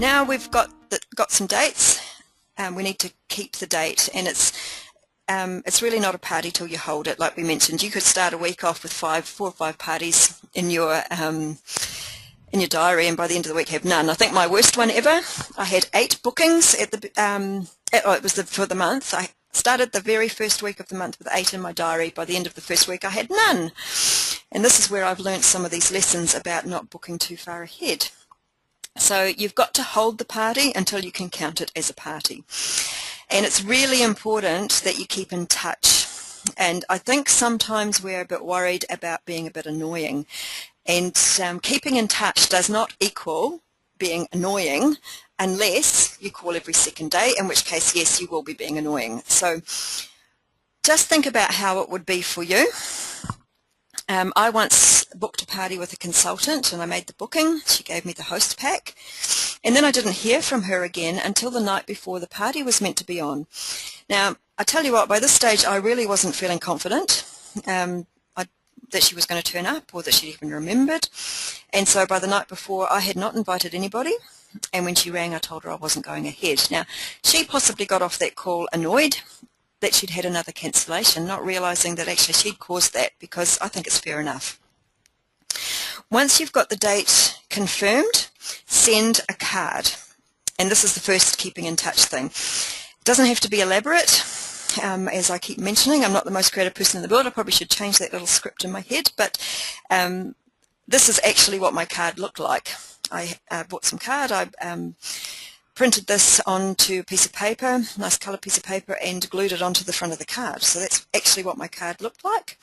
Now we've got some dates. We need to keep the date, and it's really not a party till you hold it. Like we mentioned, you could start a week off with 4 or 5 parties in your diary, and by the end of the week have none. I think my worst one ever, I had 8 bookings at the it was for the month. I started the very first week of the month with 8 in my diary. By the end of the first week I had none. And this is where I've learnt some of these lessons about not booking too far ahead. So you've got to hold the party until you can count it as a party. And it's really important that you keep in touch. And I think sometimes we're a bit worried about being a bit annoying. And keeping in touch does not equal being annoying unless you call every second day, in which case, yes, you will be being annoying. So just think about how it would be for you. I once booked a party with a consultant, and I made the booking. She gave me the host pack, and then I didn't hear from her again until the night before the party was meant to be on. Now, I tell you what, by this stage I really wasn't feeling confident that she was going to turn up or that she even remembered, and so by the night before I had not invited anybody, and when she rang I told her I wasn't going ahead. Now, she possibly got off that call annoyed that she'd had another cancellation, not realising that actually she'd caused that, because I think it's fair enough. Once you've got the date confirmed, send a card. And this is the first keeping in touch thing. It doesn't have to be elaborate. As I keep mentioning, I'm not the most creative person in the world. I probably should change that little script in my head, but this is actually what my card looked like. I bought some card. I printed this onto a piece of paper, nice coloured piece of paper, and glued it onto the front of the card. So that's actually what my card looked like.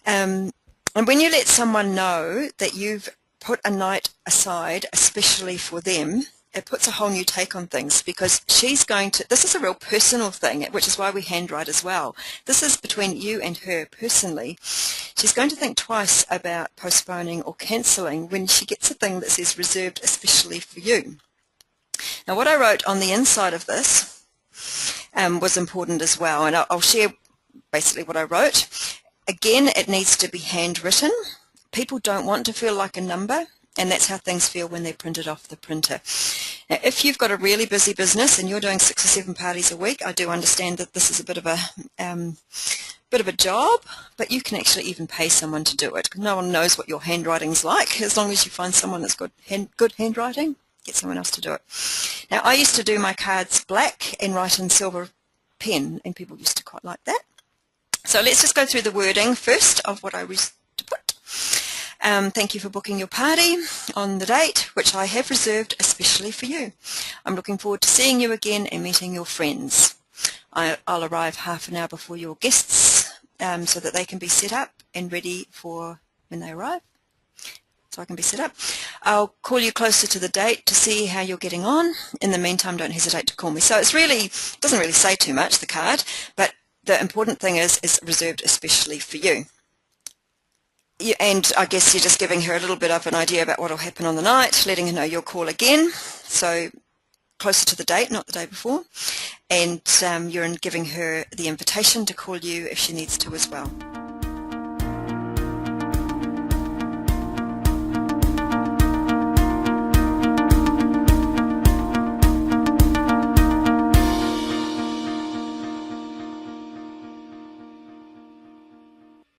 And when you let someone know that you've put a night aside especially for them, it puts a whole new take on things, because she's going to, this is a real personal thing, which is why we handwrite as well. This is between you and her personally. She's going to think twice about postponing or cancelling when she gets a thing that says reserved especially for you. Now, what I wrote on the inside of this was important as well, and I'll share basically what I wrote. Again, it needs to be handwritten. People don't want to feel like a number, and that's how things feel when they're printed off the printer. Now, if you've got a really busy business and you're doing 6 or 7 parties a week, I do understand that this is a bit of a job, but you can actually even pay someone to do it. No one knows what your handwriting's like. As long as you find someone that's got good handwriting, get someone else to do it. Now, I used to do my cards black and write in silver pen, and people used to quite like that. So let's just go through the wording first of what I was to put. Thank you for booking your party on the date, which I have reserved especially for you. I'm looking forward to seeing you again and meeting your friends. I'll arrive half an hour before your guests so that they can be set up and ready for when they arrive. So I can be set up. I'll call you closer to the date to see how you're getting on. In the meantime, don't hesitate to call me. So it doesn't really say too much, the card, but the important thing is reserved especially for you. And I guess you're just giving her a little bit of an idea about what will happen on the night, letting her know you'll call again, so closer to the date, not the day before, and you're giving her the invitation to call you if she needs to as well.